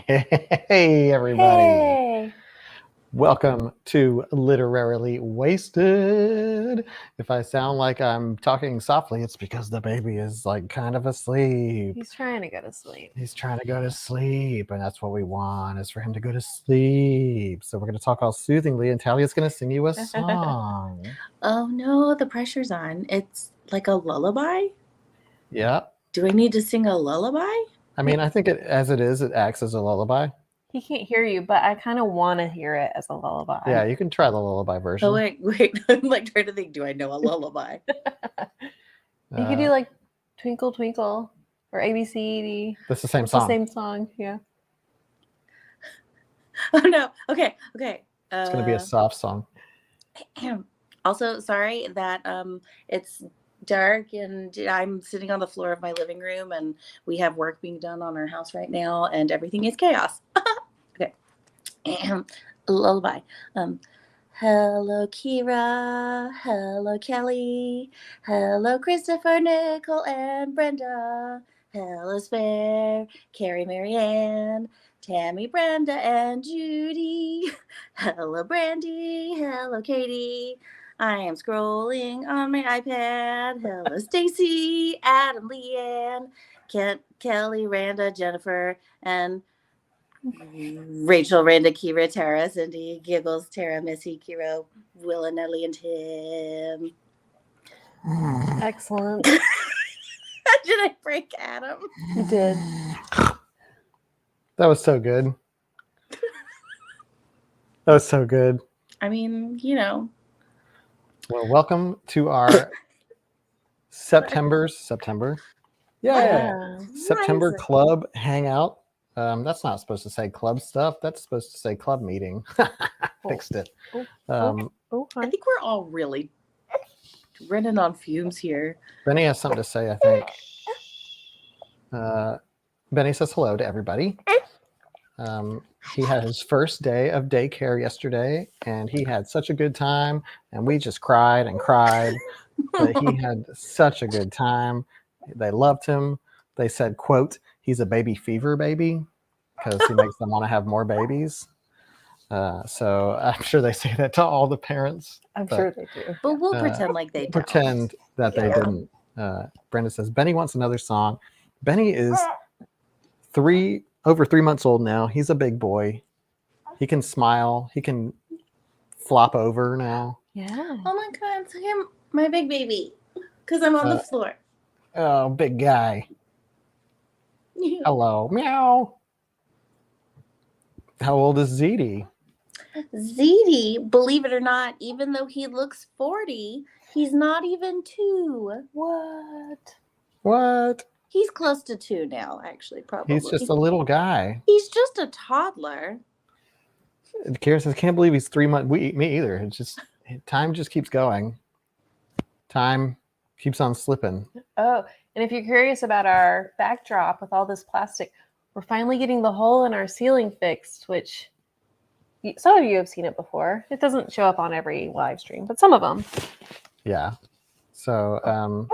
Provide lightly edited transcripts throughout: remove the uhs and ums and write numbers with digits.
Hey, everybody. Hey. Welcome to Literarily Wasted. If I sound like I'm talking softly, it's because the baby is like kind of asleep. He's trying to go to sleep. He's trying to go to sleep, and that's what we want, is for him to go to sleep. So we're going to talk all soothingly, and Talia's going to sing you a song. Oh no, the pressure's on. It's like a lullaby? Yeah. Do I need to sing a lullaby? I mean, I think it acts as a lullaby. He can't hear you, but I kind of want to hear it as a lullaby. Yeah, you can try the lullaby version. Oh, wait. I'm like trying to think, do I know a lullaby? You could do like Twinkle Twinkle or ABCD. That's the same It's song. the same song, yeah. Oh no. Okay. It's going to be a soft song. Also, sorry that it's dark and I'm sitting on the floor of my living room and we have work being done on our house right now and everything is chaos. Okay. Lullaby. Hello, Kira. Hello, Kelly. Hello, Christopher, Nicole, and Brenda. Hello, Spare, Carrie, Marianne, Tammy, Brenda, and Judy. Hello, Brandy. Hello, Katie. I am scrolling on my iPad. Hello, Stacy, Adam, Leanne, Kent, Kelly, Randa, Jennifer, and Rachel, Randa, Kira, Tara, Cindy, Giggles, Tara, Missy, Kiro, Will, and Nelly, and Tim. Excellent. Did I break Adam? You did. That was so good. That was so good. I mean, you know. Well, welcome to our September. Yeah. September Nice. club hangout. That's not supposed to say club stuff. That's supposed to say club meeting. Fixed it. Oh, I think we're all really running on fumes here. Benny has something to say, I think. Benny says hello to everybody. He had his first day of daycare yesterday, and he had such a good time, and we just cried and cried. But he had such a good time. They loved him. They said, quote, he's a baby fever baby, because he makes them want to have more babies. So I'm sure they say that to all the parents. I'm sure they do. But we'll pretend like they don't. Pretend that they didn't. Brenda says, Benny wants another song. Benny is over 3 months old now. He's a big boy. He can smile. He can flop over now. Yeah. Oh my God, look at my big baby. Because I'm on the floor. Oh, big guy. Hello. Meow. How old is Zeddy? Zeddy, believe it or not, even though he looks 40, he's not even 2. What? He's close to 2 now, actually, probably. He's just a little guy. He's just a toddler. Kara says, can't believe he's 3 months. Me either. It's just, time just keeps going. Time keeps on slipping. Oh, and if you're curious about our backdrop with all this plastic, we're finally getting the hole in our ceiling fixed, which some of you have seen it before. It doesn't show up on every live stream, but some of them. Yeah. So,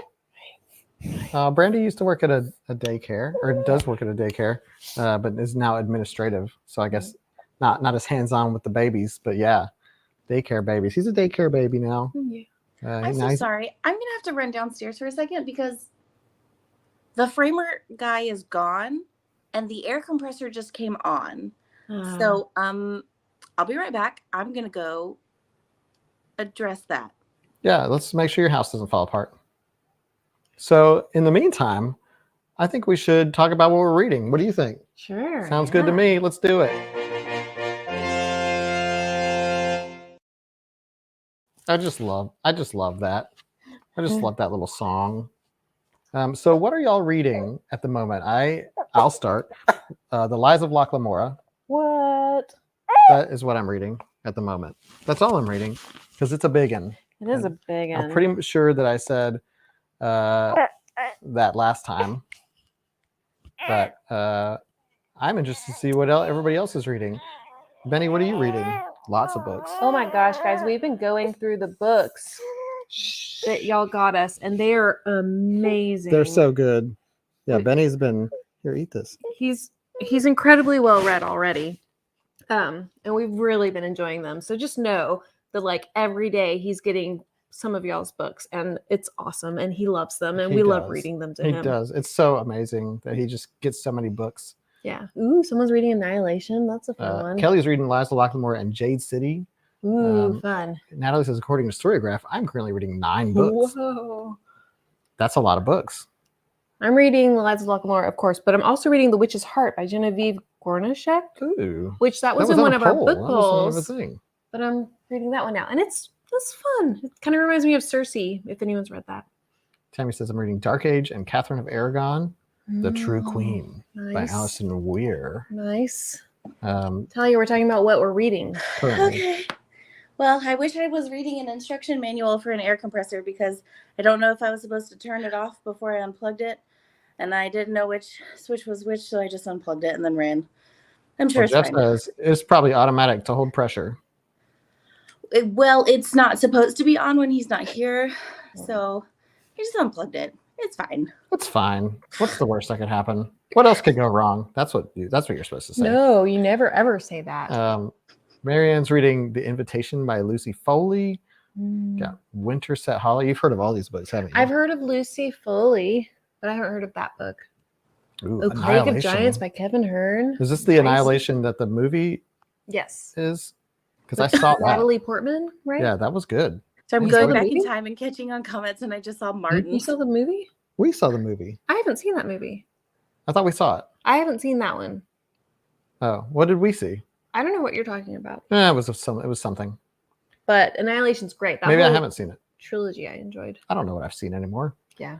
Brandy used to work at a daycare, or does work at a daycare, but is now administrative. So I guess not as hands-on with the babies, but yeah, daycare babies. He's a daycare baby now. Yeah. I'm so sorry. I'm going to have to run downstairs for a second because the framer guy is gone and the air compressor just came on. So I'll be right back. I'm going to go address that. Yeah, let's make sure your house doesn't fall apart. So in the meantime, I think we should talk about what we're reading. What do you think? Sure. Sounds good to me. Let's do it. I just love that. I just love that little song. So what are y'all reading at the moment? I'll start. The Lies of Locke Lamora. What? That is what I'm reading at the moment. That's all I'm reading because it's a big one. It is a big one. I'm pretty sure that I said that last time, but I'm interested to see what everybody else is reading. Benny, what are you reading? Lots of books. Oh my gosh, guys, we've been going through the books that y'all got us, and they are amazing. They're so good. Yeah, Benny's been here. Eat this. He's he's incredibly well read already. And we've really been enjoying them. So just know that like every day he's getting some of y'all's books and it's awesome and he loves them and we love reading them to him. He does. It's so amazing that he just gets so many books. Yeah. Ooh, someone's reading Annihilation. That's a fun one. Kelly's reading Liza Locklemore and Jade City. Ooh, fun. Natalie says, according to Storygraph, I'm currently reading 9 books. Whoa. That's a lot of books. I'm reading Liza Locklemore, of course, but I'm also reading The Witch's Heart by Genevieve Gornashek. Ooh. Which that was in one of our book polls. That was a thing. But I'm reading that one now. And it's fun. It kind of reminds me of Circe, if anyone's read that. Tammy says, I'm reading Dark Age and Catherine of Aragon, The True Queen by Alison Weir. Nice. Talia, we're talking about what we're reading. Currently. Okay. Well, I wish I was reading an instruction manual for an air compressor because I don't know if I was supposed to turn it off before I unplugged it. And I didn't know which switch was which, so I just unplugged it and then ran. I'm sure it's Jeff fine. says it's probably automatic to hold pressure. Well, it's not supposed to be on when he's not here, so I just unplugged it. It's fine. It's fine. What's the worst that could happen? What else could go wrong? That's what you're supposed to say. No, you never ever say that. Marianne's reading The Invitation by Lucy Foley. Got Winterset Hollow. You've heard of all these books, haven't you? I've heard of Lucy Foley, but I haven't heard of that book. Ooh, Plague of Giants by Kevin Hearn. Is this the Annihilation that the movie Yes is? Because I saw that. Natalie Portman, right? Yeah, that was good. So I'm going back in time and catching on comments, and I just saw Martin. You saw the movie? We saw the movie. I haven't seen that movie. I thought we saw it. I haven't seen that one. Oh, what did we see? I don't know what you're talking about. It was something. But Annihilation's great. That Maybe I haven't seen it. Trilogy I enjoyed. I don't know what I've seen anymore. Yeah.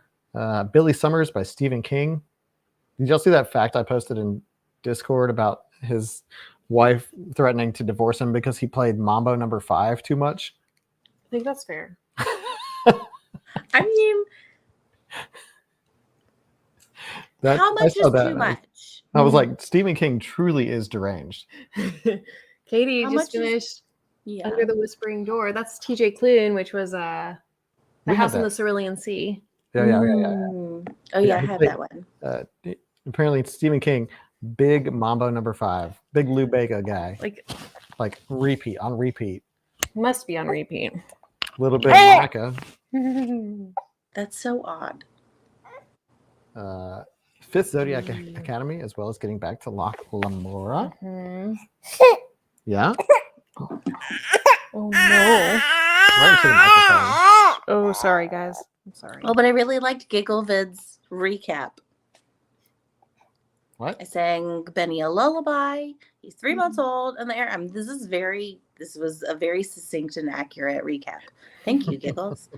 Billy Summers by Stephen King. Did y'all see that fact I posted in Discord about his wife threatening to divorce him because he played Mambo No. 5 too much? I think that's fair. I mean, how much is too much? I was like, Stephen King truly is deranged. Katie just finished Under the Whispering Door. That's TJ Klune, which was The House in the Cerulean Sea. Yeah. Oh yeah, I have that one. Apparently, Stephen King, big Mambo No. 5, big Lou Bega guy. Like repeat on repeat. Must be on repeat. A little bit of Monica. That's so odd. Fifth Zodiac Academy, as well as getting back to Loch Lamora. Yeah. Oh no. Right into the microphone. Oh, sorry, guys. I'm sorry. Oh, but I really liked Gigglevid's recap. What? I sang Benny a lullaby. He's 3 months old, and this was a very succinct and accurate recap. Thank you, Giggles.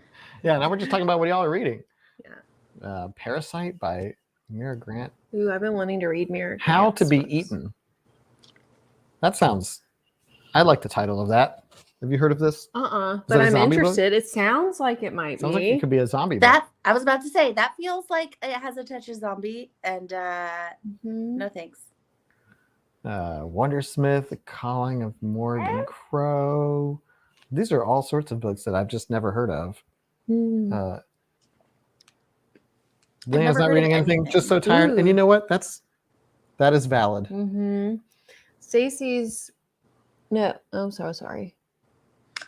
Yeah, now we're just talking about what y'all are reading. Yeah. Parasite by Mira Grant. Ooh, I've been wanting to read Mira Grant's How to Be books. Eaten. That sounds. I like the title of that. Have you heard of this? But I'm interested. Book? It sounds like it might sounds be. Like it could be a zombie book. book. I was about to say that feels like it has a touch of zombie, and no thanks. Wondersmith, The Calling of Morgan Crow. These are all sorts of books that I've just never heard of. Leanna's not reading anything, just so tired. Ooh. And you know what? That is valid. Stacy's sorry.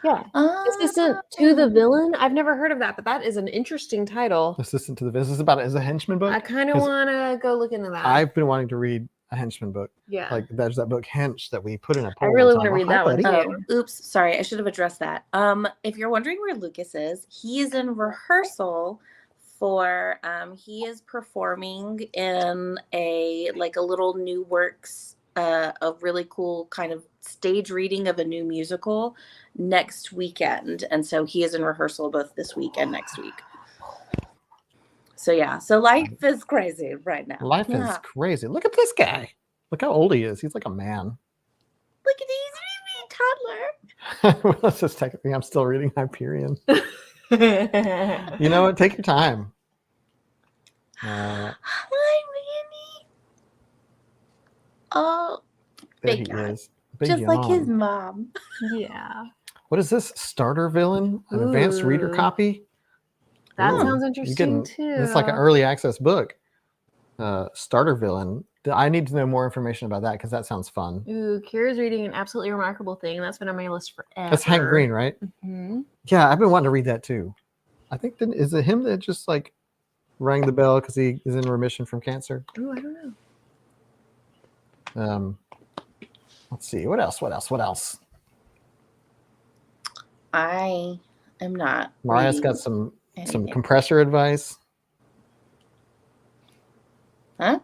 Yeah. Assistant to the Villain. I've never heard of that, but that is an interesting title. Assistant to the Villain. Is this about it as a henchman book? I kind of want to go look into that. I've been wanting to read a henchman book. Yeah. Like there's that book Hench that we put in a poll. I really want to read that one too. Oops, sorry. I should have addressed that. If you're wondering where Lucas is, he is in rehearsal for he is performing in a little new works, a really cool kind of stage reading of a new musical next weekend, and so he is in rehearsal both this week and next week. So yeah, so life is crazy right now. Life is crazy. Look at this guy. Look how old he is. He's like a man. Look at these toddler. Well, it's just technically I'm still reading Hyperion. You know what? Take your time. Hi, Manny. Oh, big guy. Just yawn. like his mom. Yeah. What is this? Starter Villain? An advanced reader copy? That sounds interesting too. It's like an early access book. starter villain. I need to know more information about that because that sounds fun. Ooh, Kira's reading An Absolutely Remarkable Thing. That's been on my list forever. That's Hank Green, right? Mm-hmm. Yeah, I've been wanting to read that too. I think is it him that just like rang the bell because he is in remission from cancer? Ooh, I don't know. Let's see. What else? I am not. Mariah's got reading some anything. compressor advice. Huh?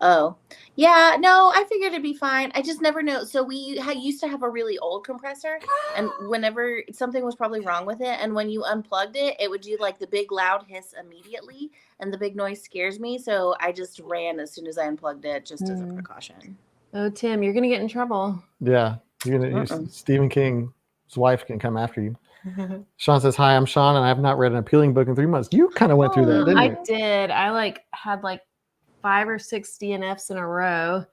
Oh, yeah. No, I figured it'd be fine. I just never know. So we used to have a really old compressor, and whenever something was probably wrong with it, and when you unplugged it, it would do like the big loud hiss immediately, and the big noise scares me. So I just ran as soon as I unplugged it, just as a precaution. Oh, Tim, you're gonna get in trouble. Yeah, Stephen King's wife can come after you. Sean says, "Hi, I'm Sean, and I have not read an appealing book in 3 months." You kind of went through that, didn't I you? did. I had 5 or 6 DNFs in a row.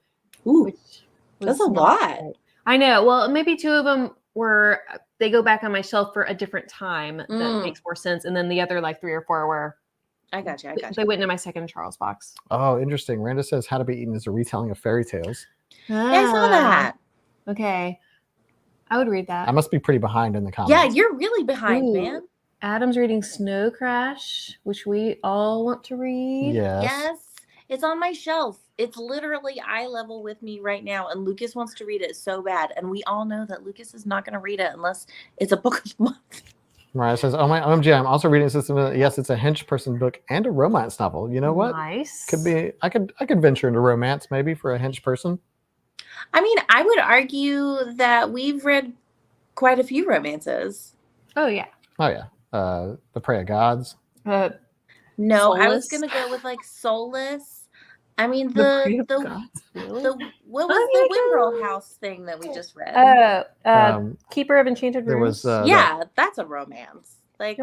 Ooh, which that's a not lot. right. I know. Well, maybe 2 of them they go back on my shelf for a different time. That makes more sense. And then the other 3 or 4 were. I got you. They went into my second Charles box. Oh, interesting. Randa says, "How to Be Eaten" is a retelling of fairy tales. Yeah, I saw that. Okay. I would read that. I must be pretty behind in the comments. Yeah, you're really behind, man. Adam's reading Snow Crash, which we all want to read. Yes. It's on my shelf. It's literally eye level with me right now, and Lucas wants to read it so bad, and we all know that Lucas is not going to read it unless it's a book of the month. Mariah says, "Oh my OMG, I'm also reading System." Yes, it's a hench person book and a romance novel. You know what? Nice. Could be. I could venture into romance maybe for a hench person. I mean, I would argue that we've read quite a few romances. Oh yeah. Oh yeah. The Prey of Gods. No, Soulless? I was gonna go with Soulless. I mean Prey of the Gods, really? what was the Wimbrel House thing that we just read? Keeper of Enchanted There Rooms. was that's a romance. But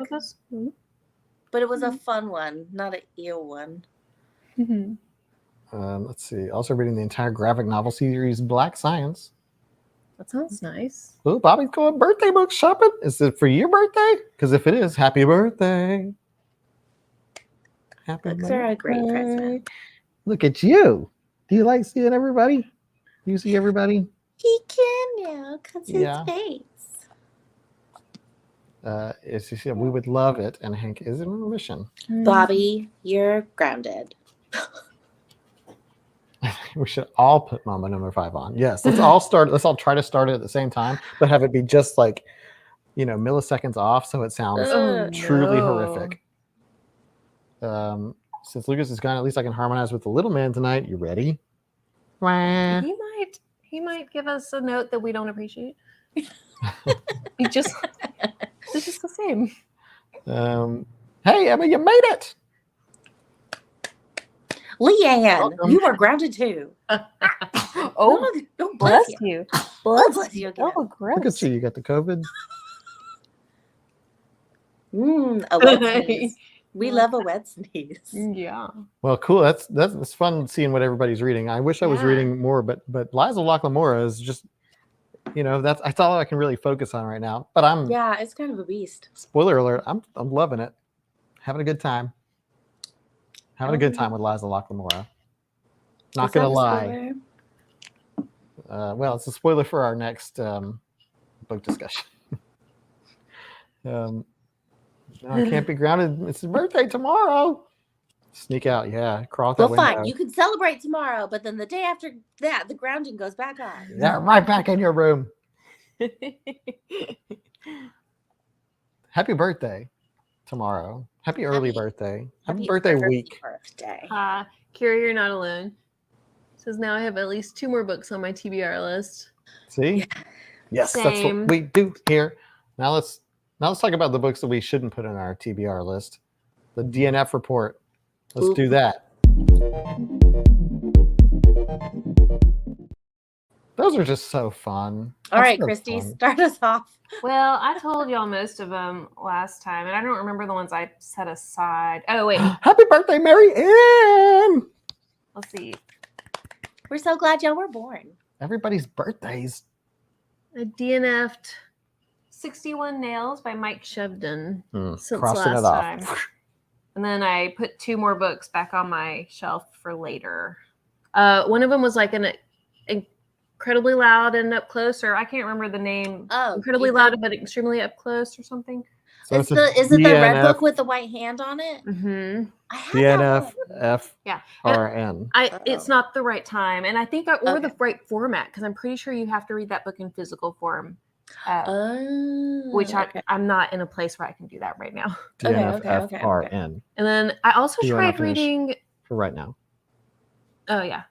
it was a fun one, not an eel one. Mm-hmm. Let's see. Also reading the entire graphic novel series Black Science. That sounds nice. Oh, Bobby's going birthday book shopping. Is it for your birthday? Because if it is, happy birthday. Happy Books birthday. are a great present. Look at you. Do you like seeing everybody? Do you see everybody? He can now because his face. She said, "We would love it," and Hank is in remission. Bobby, you're grounded. We should all put Mama number 5 on. Yes, let's all start. Let's all try to start it at the same time, but have it be just milliseconds off, so it sounds truly horrific. Since Lucas is gone, at least I can harmonize with the little man tonight. You ready? He might give us a note that we don't appreciate. It's just the same. Hey, Emma, you made it. Leanne, you are grounded too. Oh, bless you. Bless you again. Oh, gross. Look at you. You got the COVID. A wet sneeze. We love a wet sneeze. Yeah. Well, cool. That's fun seeing what everybody's reading. I wish I was reading more, but Liza Locke-Lamora is just, that's all I can really focus on right now. But it's kind of a beast. Spoiler alert! I'm loving it. Having a good time. Having a good time with Liza Locke-Lamora. Not gonna lie. Well, it's a spoiler for our next book discussion. I can't be grounded. It's his birthday tomorrow. Sneak out, crawl out that window. Fine. You can celebrate tomorrow, but then the day after that, the grounding goes back on. Yeah, right back in your room. Happy birthday tomorrow. Happy early birthday. Happy birthday week. Kira, you're not alone. Says now I have at least 2 more books on my TBR list. See? Yeah. Yes, that's what we do here. Now let's talk about the books that we shouldn't put on our TBR list. The DNF report. Let's do that. Those are just so fun. All right, Christy, start us off. Well, I told y'all most of them last time, and I don't remember the ones I set aside. Oh, wait. Happy birthday, Mary Ann! Let's see. We're so glad y'all were born. Everybody's birthdays. I DNF'd 61 Nails by Mike Shevden since crossing last it off. time. And then I put 2 more books back on my shelf for later. One of them was like an incredibly loud and up close, or I can't remember the name. Oh, Incredibly loud but extremely up close or something. So is it the red book with the white hand on it? Mm-hmm. I had that one. DNFFRN. It's not the right time, and I think or the Okay. right format, because I'm pretty sure you have to read that book in physical form, which Okay. I'm not in a place where I can do that right now. DNFFRN. And then I also You are not tried finished. reading. For right now. Oh yeah,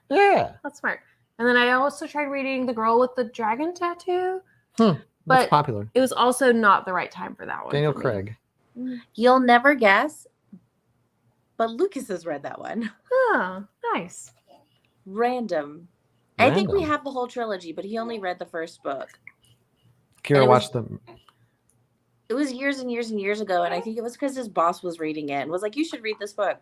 Yeah. that's smart. And then I also tried reading The Girl with the Dragon Tattoo. That's But popular. it was also not the right time for that one. Daniel for me. Craig. You'll never guess, but Lucas has read that one. Oh, nice. Random. I think we Random. have the whole trilogy, but he only read the first book. Kira watched them. It was years and years and years ago, and I think it was because his boss was reading it and was like, "You should read this book."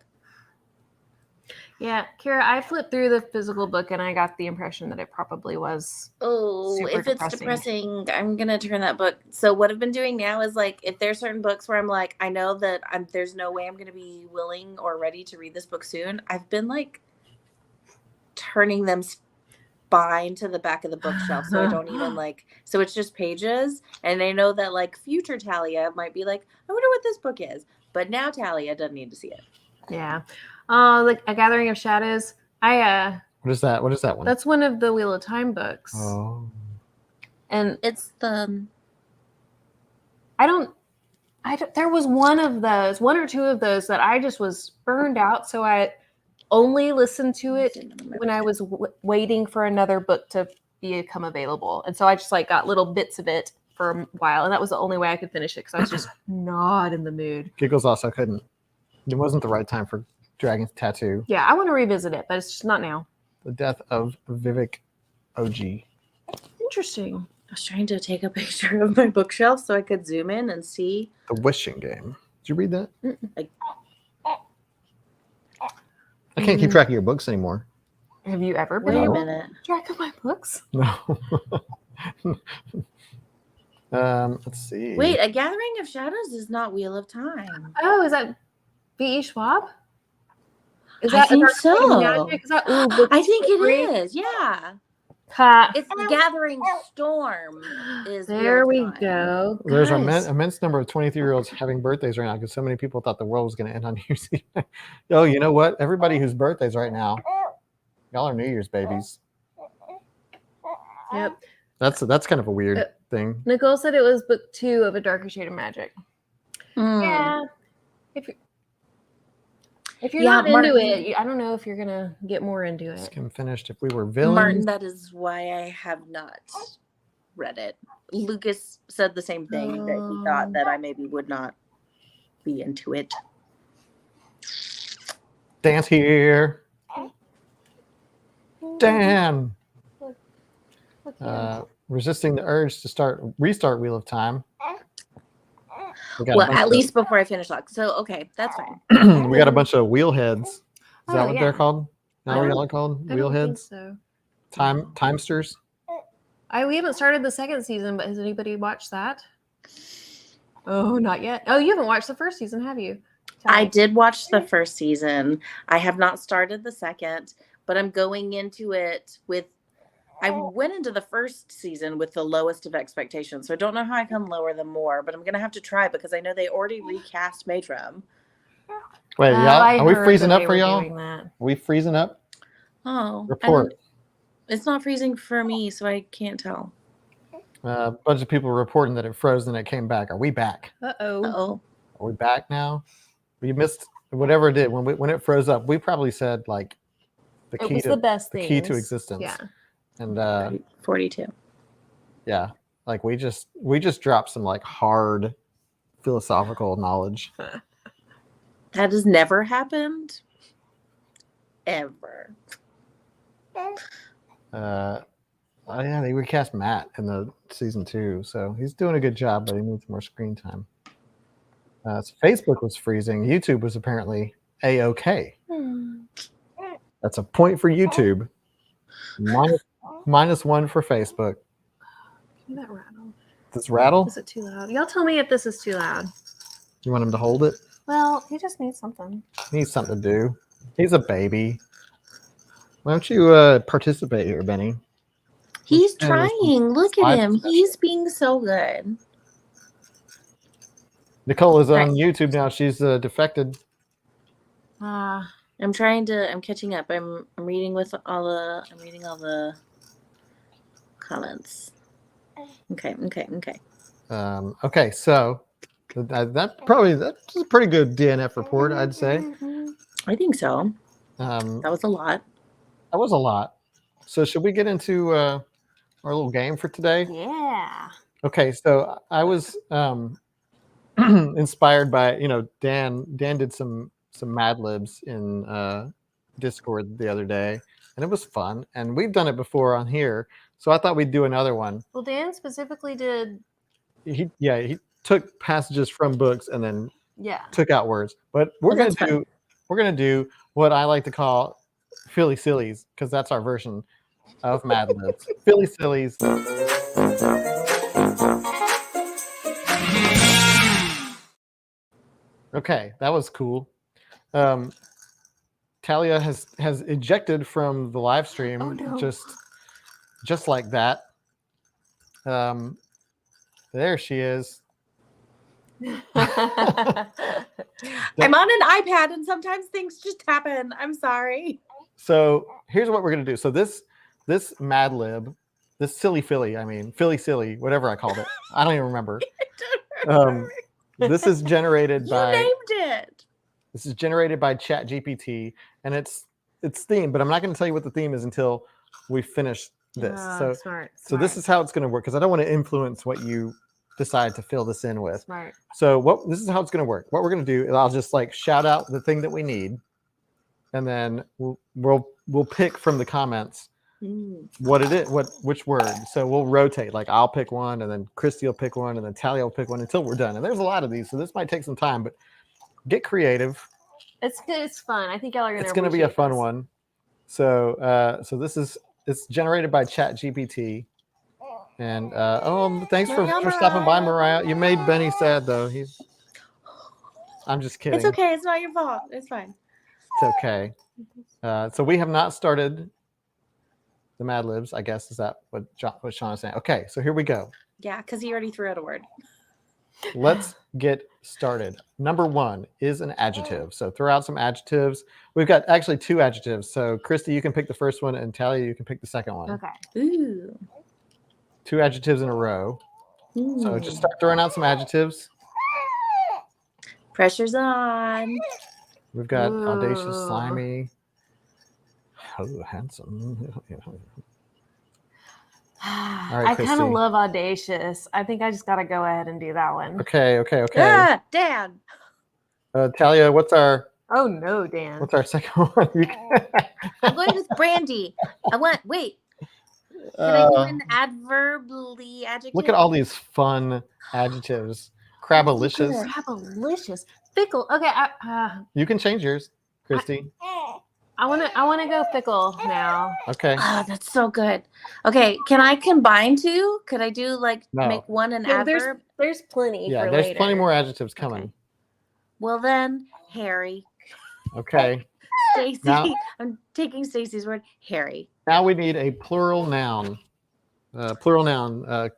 Yeah, Kira, I flipped through the physical book and I got the impression that it probably was. Oh, Super if it's depressing, I'm gonna turn that book. So what I've been doing now is like, if there's certain books where I'm like, I know that there's no way I'm gonna be willing or ready to read this book soon. I've been like turning them spine to the back of the bookshelf, so I don't even like. So it's just pages, and I know that like future Talia might be like, I wonder what this book is, but now Talia doesn't need to see it. Yeah. Like A Gathering of Shadows. What is that? What is that one? That's one of the Wheel of Time books. Oh. And it's the I don't there was one or two of those that I just was burned out, so I only listened to it when I was waiting for another book to become available. And so I just like got little bits of it for a while, and that was the only way I could finish it because I was just not in the mood. Giggles also couldn't. It wasn't the right time for Dragon's Tattoo. Yeah, I want to revisit it, but it's just not now. The Death of Vivek OG. Interesting. I was trying to take a picture of my bookshelf so I could zoom in and see. The Wishing Game. Did you read that? I can't keep track of your books anymore. Have you ever been Wait a able minute. to track of my books? No. Let's see. Wait, A Gathering of Shadows is not Wheel of Time. Oh, is that V.E. Schwab? Is I that think Dark Side of so. Magic? Is that, book I think it 3? is. Yeah. Ha. It's Gathering Storm. Is There Wheel we of Time. go. There's an Guys. immense number of 23-year-olds having birthdays right now because so many people thought the world was going to end on New Year's Eve. Oh, you know what? Everybody whose birthdays right now, y'all are New Year's babies. Yep. That's kind of a weird thing. Nicole said it was book 2 of A Darker Shade of Magic. Yeah. If you're not into it, I don't know if you're gonna get more into it. Skim finished. If we were villains. Martin, that is why I have not read it. Lucas said the same thing, that he thought that I maybe would not be into it. Dan's here. Dan. Resisting the urge to restart Wheel of Time. Well, at least before I finish lock. So okay, that's fine. We got a bunch of wheel heads. Is that what yeah. they're called? Now what y'all are called? I Wheel don't think heads? so. Timesters? We haven't started the second season, but has anybody watched that? Oh, not yet. Oh, you haven't watched the first season, have you? I did watch the first season. I have not started the second, but I'm going into it with. I went into the first season with the lowest of expectations, so I don't know how I can lower them more, but I'm going to have to try because I know they already recast Matram. Wait, y'all, are we freezing up for y'all? Are we freezing up? Oh. Report. It's not freezing for me, so I can't tell. A bunch of people reporting that it froze and it came back. Are we back? Uh-oh. Uh-oh. Are we back now? We missed whatever it did. When it froze up, we probably said like the key to existence. Yeah. And 42. Yeah. Like we just dropped some like hard philosophical knowledge. That has never happened. Ever. Yeah, they recast Matt in the season 2, so he's doing a good job, but he needs more screen time. So Facebook was freezing. YouTube was apparently A-OK. That's a point for YouTube. -1 for Facebook. Can that rattle? Does this rattle? Is it too loud? Y'all tell me if this is too loud. You want him to hold it? Well, he just needs something. Needs something to do. He's a baby. Why don't you participate here, Benny? He's Let's do some trying. Look at slide him. discussion. He's being so good. Nicole is on Right. YouTube now. She's defected. I'm catching up. I'm reading all the comments. Okay. Okay, so that's a pretty good DNF report, I'd say. I think so. That That was a lot. was a lot. So should we get into our little game for today? Yeah. Okay, so I was inspired by Dan did some Mad Libs in Discord the other day, and it was fun. And we've done it before on here, so I thought we'd do another one. Well, Dan specifically did. He took passages from books and then Yeah. took out words. But we're that's gonna do what I like to call Silly Fillies, because that's our version of Mad Libs. Silly Fillies. Okay, that was cool. Talia has ejected from the live stream. Oh, no. just like that. There she is. I'm on an iPad and sometimes things just happen. I'm sorry. So here's what we're gonna do. So this Mad Lib, this Silly Filly, Silly, whatever I called it. I don't even remember. This is generated You named it. This is generated by ChatGPT, and it's themed, but I'm not going to tell you what the theme is until we finish this. Smart. So this is how it's going to work, because I don't want to influence what you decide to fill this in with. Smart. So this is how it's going to work. What we're going to do is I'll just shout out the thing that we need, and then we'll pick from the comments what it is, which word. So we'll rotate. I'll pick one, and then Christy will pick one, and then Talia will pick one until we're done. And there's a lot of these, so this might take some time, but get creative. It's good. It's fun. I think y'all are gonna. It's going to be a fun one. So it's generated by ChatGPT. And thanks for stopping by, Mariah. You made Benny sad though. I'm just kidding. It's okay. It's not your fault. It's fine. It's okay. So we have not started the Mad Libs, I guess. Is that what Sean is saying? Okay, so here we go. Yeah, because he already threw out a word. Let's get started. Number 1 is an adjective. So throw out some adjectives. We've got actually 2 adjectives. So Christy, you can pick the first one, and Talia, you can pick the second one. Okay. Ooh. 2 adjectives in a row. So just start throwing out some adjectives. Pressure's on. We've got audacious, slimy, handsome. All right, I kind of love audacious. I think I just got to go ahead and do that one. Okay. Ah, Dan. Talia, what's our? Oh no, Dan. What's our second one? I'm going with Brandy. Wait. Can I do an adverbly adjective? Look at all these fun adjectives. Crabalicious. Crabalicious. Fickle. Okay. You can change yours, Christy. I want to go fickle now. Okay. Oh, that's so good. Okay, can I combine 2? Could I do No. make one an adverb? There's plenty. Yeah, for there's later. plenty more adjectives coming. Okay. Well Then, Harry. Okay. Stacy. Now- I'm taking Stacy's word. Harry. Now we need a plural noun.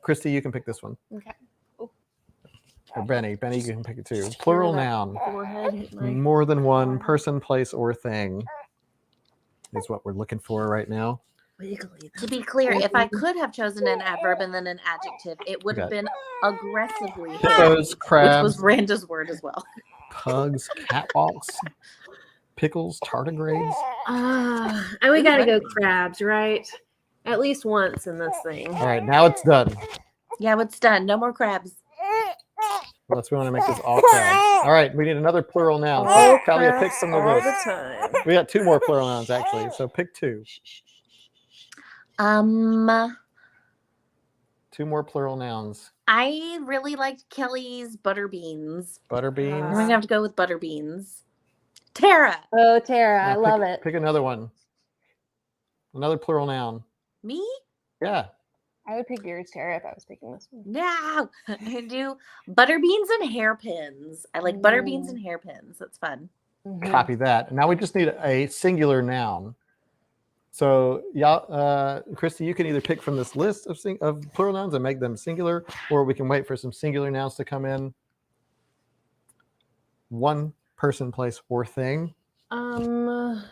Christy, you can pick this one. Okay. Or Benny, you can pick it too. Plural noun. Forehead. More than one person, place, or thing is what we're looking for right now. To be clear, if I could have chosen an adverb and then an adjective, it would have been aggressively Hippos, which crabs, was Randa's word as well. pugs, catwalks, pickles, tardigrades. We got to go crabs, right? At least once in this thing. All right, now it's done. Yeah, it's done. No more crabs. Unless we want to make this all crabs. All right, we need another plural noun. So Talia, pick some of all this. the time. We got 2 more plural nouns actually, so pick 2. 2 more plural nouns. I really liked Kelly's butter beans. Butter beans. I'm gonna have to go with butter beans. Tara. Oh, Tara, I Now love it. Pick another one. Another plural noun. Me? Yeah. I would pick Beard's Terror if I was picking this one. No, I do butter beans and hairpins. I like butter beans and hairpins. That's fun. Copy that. Now we just need a singular noun. So, y'all, Christy, you can either pick from this list of plural nouns and make them singular, or we can wait for some singular nouns to come in. One person, place, or thing. How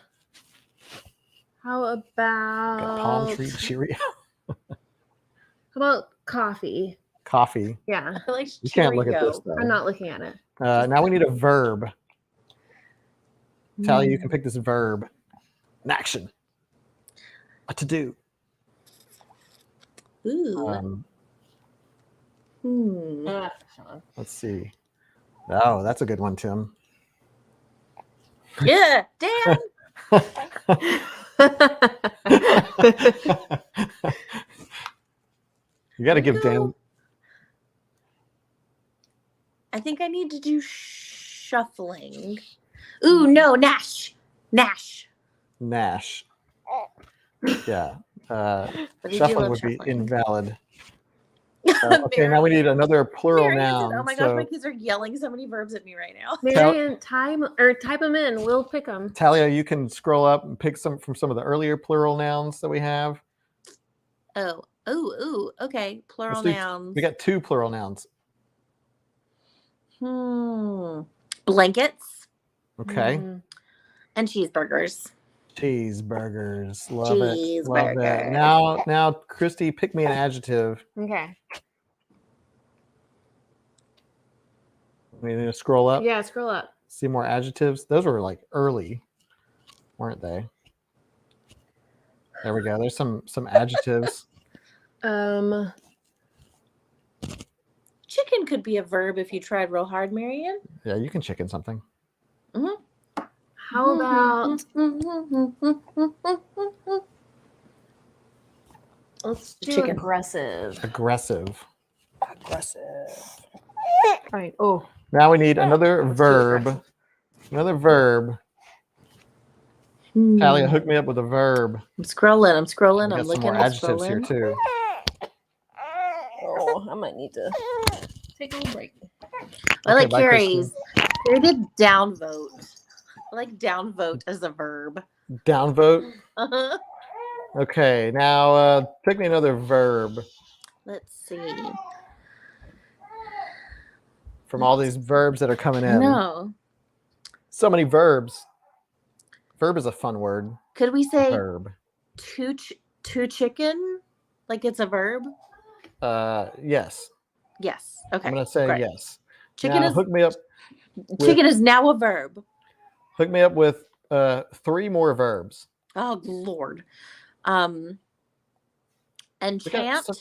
about Got palm tree, Cheerio. How about coffee? Coffee. Yeah. I like You can't look at this, though. I'm not looking at it. Now we need a verb. Talia, you can pick this verb. An action. A to do. Ooh. Let's see. Oh, that's a good one, Tim. Yeah, Dan. You got to give Dan. I think I need to do shuffling. Ooh, no, Nash. Nash. Yeah. But I do Shuffling love would be shuffling. invalid. Okay, now we need another plural Marion noun. said, oh my gosh, my kids are yelling so many verbs at me right now. Marion, type them in. We'll pick them. Talia, you can scroll up and pick some from some of the earlier plural nouns that we have. Okay. Plural Let's do- nouns. We got 2 plural nouns. Blankets Okay. and cheeseburgers. Cheeseburgers. Love it. Love it. Cheeseburgers. Now, Christy, pick me an adjective. Okay. We need to scroll up. Yeah, scroll up. See more adjectives. Those were like early, weren't they? There we go. There's some adjectives. Chicken could be a verb if you tried real hard, Marion. Yeah, you can chicken something. How about let's do Chicken. aggressive. Aggressive. Right. Oh. Now we need another verb. Another verb. Talia, hook me up with a verb. I'm scrolling. I'm We I'm got some looking. more I'm adjectives here scrolling. too. Oh, I might need to take a little break. I like bye, Carrie's. Carrie did downvote. I like downvote as a verb. Downvote. Uh-huh. Okay, now pick me another verb Let's see. from all these verbs that are coming in. No. So many verbs. Verb is a fun word. Could we say Verb. two chicken? Like it's a verb? Yes. Yes. Okay. I'm gonna say great. yes. Chicken Now, is hook me up. chicken is now a verb. Hook me up with 3 more verbs. Oh Lord. We got Enchant. some-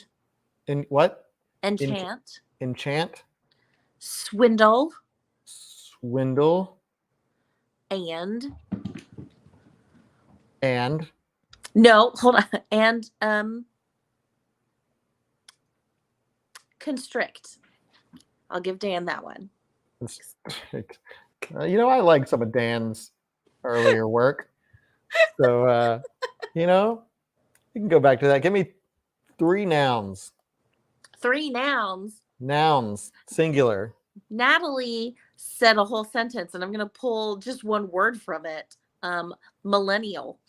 In what? Enchant. Enchant. Swindle. Swindle. And And hold on. And constrict. I'll give Dan that one. I like some of Dan's earlier work. So you can go back to that. Give me 3 nouns. 3 nouns. Nouns, singular. Natalie said a whole sentence, and I'm gonna pull just one word from it. Millennial.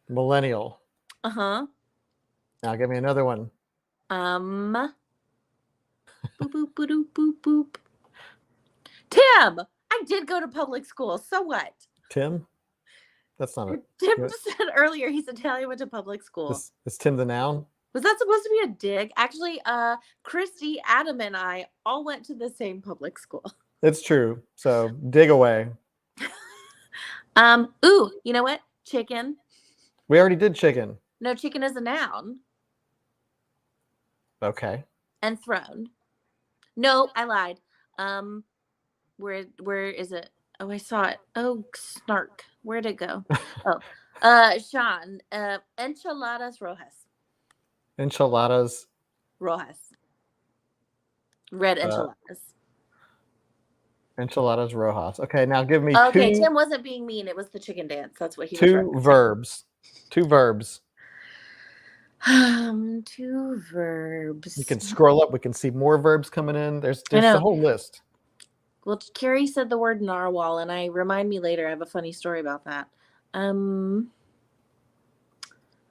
Millennial. Uh-huh. Now give me another one. Boop boop boop boop boop. Tim, I did go to public school. So what? Tim? That's not it. Tim Yeah. said earlier he said Talia went to public school. Is Tim the noun? Was that supposed to be a dig? Actually, Christy, Adam, and I all went to the same public school. It's true. So dig away. Ooh, you know what? Chicken. We already did chicken. No, chicken is a noun. Okay. And throne. No, I lied. Where is it? Oh, I saw it. Oh, snark. Where'd it go? Sean, enchiladas rojas. Enchiladas. Rojas. Red enchiladas. Enchiladas rojas. Okay, now give me Okay, 2 Tim wasn't being mean. It was the chicken dance. That's what he was referencing. verbs. 2 verbs. Two verbs. You can scroll up. We can see more verbs coming in. There's I a know. whole list. Well, Carrie said the word narwhal, and remind me later. I have a funny story about that.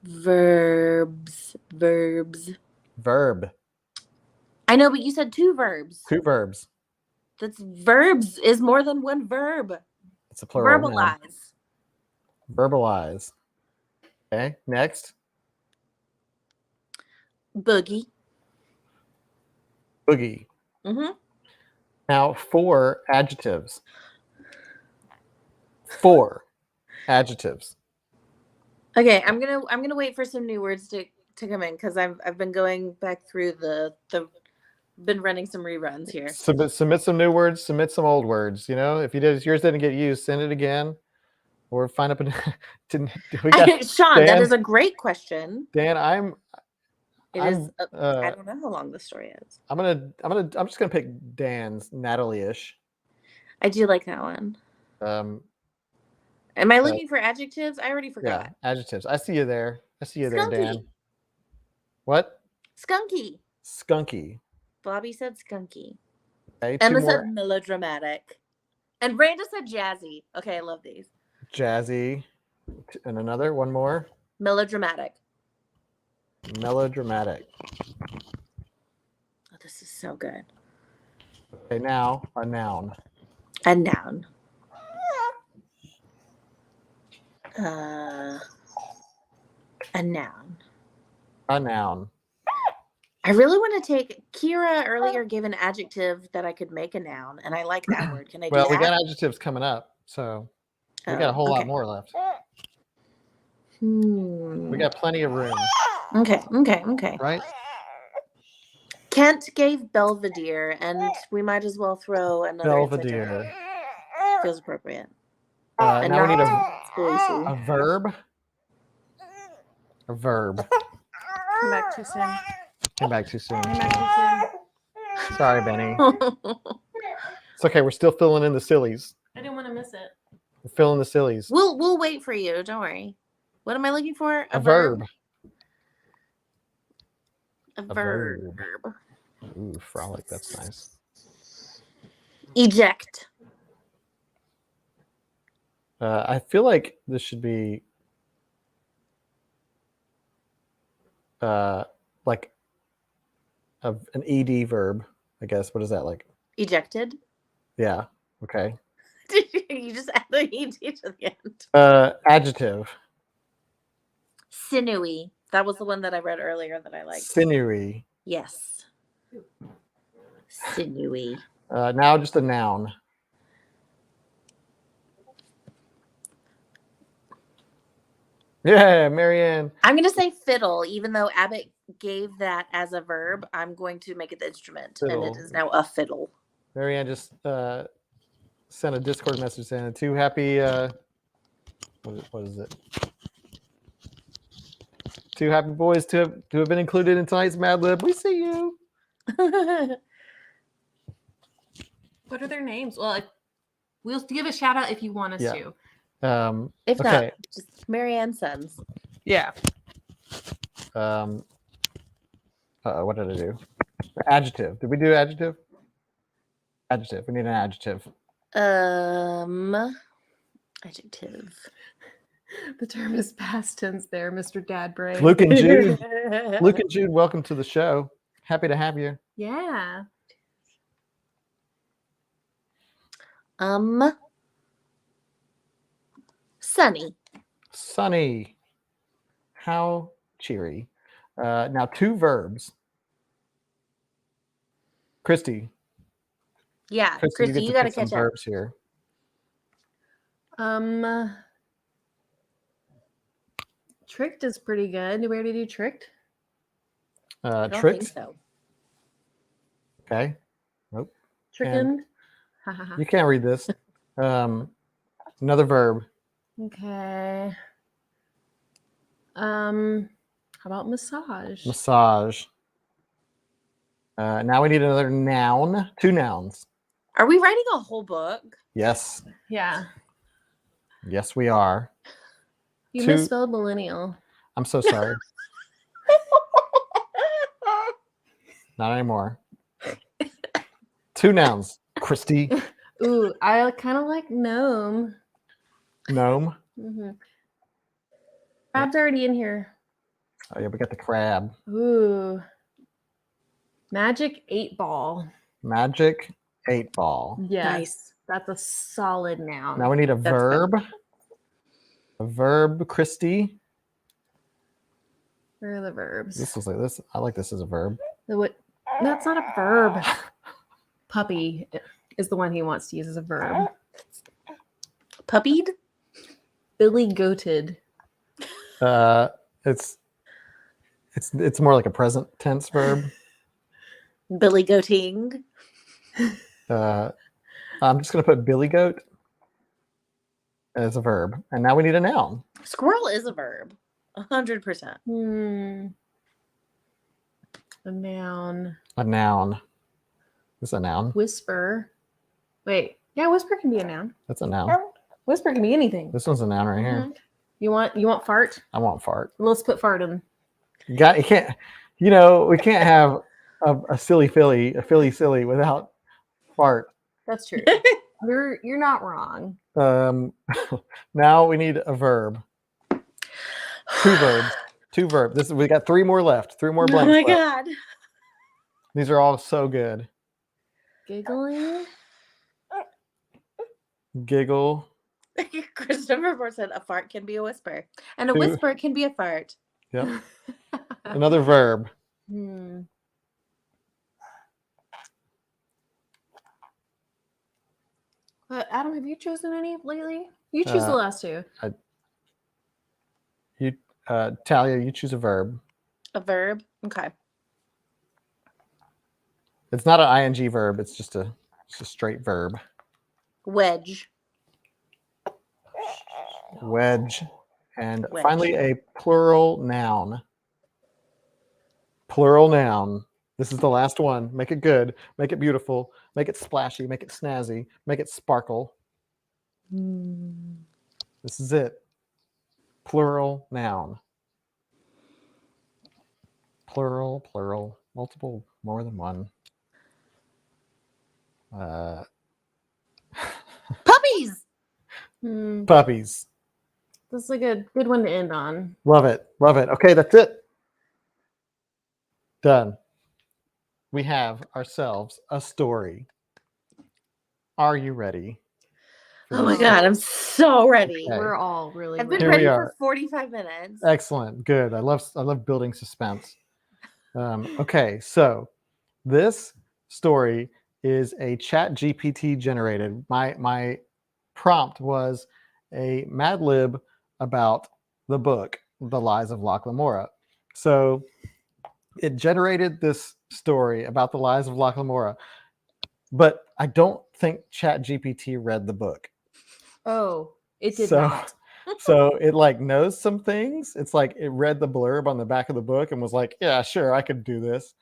Verbs. Verb. I know, but you said two verbs. Two verbs. That's verbs is more than one verb. It's a plural. Verbalize. Verbalize. Okay. Next. Boogie. Boogie. Mm-hmm. Now 4 adjectives. 4 adjectives. Okay, I'm gonna wait for some new words to come in because I've been going back through been running some reruns here. Submit some new words. Submit some old words. You know, if yours didn't get used, send it again, or find up. We got Sean. Dan, that is a great question. Dan, I don't know how long the story is. I'm just gonna pick Dan's Natalie-ish. I do like that one. Am I looking for adjectives? I already forgot. Yeah, adjectives. I see you there. Skunky. There, Dan. What? Skunky. Skunky. Bobby said skunky. Okay, Emma said melodramatic. And Branda said jazzy. Okay, I love these. Jazzy. And one more. Melodramatic. Melodramatic. Oh, this is so good. Okay, now a noun. A noun. A noun. A noun. I really want to take Kira earlier gave an adjective that I could make a noun, and I like that word. Can I do that? Well, we got adjectives coming up, so we got a whole lot more left. We got plenty of room. Okay. Right? Kent gave Belvedere, and we might as well throw another Belvedere. Feels appropriate. Now we need a verb. A verb. Come back too soon. Came back too soon. Came back too soon. Sorry, Benny. It's okay. We're still filling in the sillies. I didn't want to miss it. We're filling the sillies. We'll wait for you. Don't worry. What am I looking for? A verb. A verb. Ooh, frolic. That's nice. Eject. I feel like this should be like an ed verb, I guess. What is that like? Ejected. Yeah. Okay. You just add the ed to the end. Adjective. Sinewy. That was the one that I read earlier that I liked. Sinewy. Yes. Sinewy. Now just a noun. Yeah, Marianne. I'm going to say fiddle, even though Abbott gave that as a verb. I'm going to make it the instrument, Fiddle. and it is now a fiddle. Marianne just sent a Discord message saying, "Too happy." What is it? Two happy boys to have been included in tonight's Mad Lib. We see you. What are their names? Well, we'll give a shout out if you want us to. If okay. not, just Marianne's sons. Yeah. What did I do? Adjective. Did we do adjective? Adjective. We need an adjective. Adjective. The term is past tense there, Mr. Dad Brain. Luke and Jude. Luke and Jude, welcome to the show. Happy to have you. Yeah. Sunny. Sunny. How cheery. Now 2 verbs. Christy, you got to catch up. Verbs here. Tricked is pretty good. Did we already do tricked? I don't Tricked. think so. Okay. Nope. Trickened. You can't read this. Another verb. Okay. How about massage? Massage. Now we need another noun. 2 nouns. Are we writing a whole book? Yes. Yeah. Yes, we are. You 2 misspelled millennial. I'm so sorry. Not anymore. 2 nouns. Christy. Ooh, I kind of like gnome. Gnome. Mm-hmm. Crab's already in here. Oh yeah, we got the crab. Ooh. Magic 8-ball. Magic 8-ball. Yes. Nice. That's a solid noun. Now we need a That's verb. A verb, Christy. Where are the verbs? This is like this. I like this as a verb. What? That's not a verb. Puppy is the one he wants to use as a verb. Puppied? Billy goated. It's more like a present tense verb. Billy goating. I'm just gonna put billy goat as a verb, and now we need a noun. Squirrel is a verb. 100%. A noun. A noun. This is a noun. Whisper. Wait. Yeah, whisper can be a noun. That's a noun. Whisper can be anything. This one's a noun right here. Mhm. You want fart? I want fart. Let's put fart in. You can't. You know, we can't have a silly filly, a filly silly without fart. That's true. You're not wrong. Now we need a verb. 2 verbs. 2 verbs. We got 3 more left. 3 more Oh blanks my left. God. These are all so good. Giggling. Giggle. Christopher Moore said a fart can be a whisper. And a 2. whisper can be a fart. Yep. Another verb. Adam, have you chosen any lately? You choose the last 2. Talia, you choose a verb. A verb? Okay. It's not an ing verb. It's just a straight verb. Wedge. Wedge. And Wedge. finally, a plural noun. Plural noun. This is the last one. Make it good. Make it beautiful. Make it splashy. Make it snazzy. Make it sparkle. This is it. Plural noun. Plural, plural, multiple, more than one. Puppies! Puppies. This is like a good one to end on. Love it. Love it. Okay, that's it. Done. We have ourselves a story. Are you ready? Oh my God, I'm so ready. Okay. We're all really I've been Here ready we for are. 45 minutes. Excellent. Good. I love building suspense. Okay, so this story is a Chat GPT generated. My prompt was a Mad Lib about the book, The Lies of Locke Lamora. So it generated this story about the lies of Locke Lamora, but I don't think Chat GPT read the book. Oh, it did So- not. So it like knows some things. It's like it read the blurb on the back of the book and was like, yeah, sure, I could do this.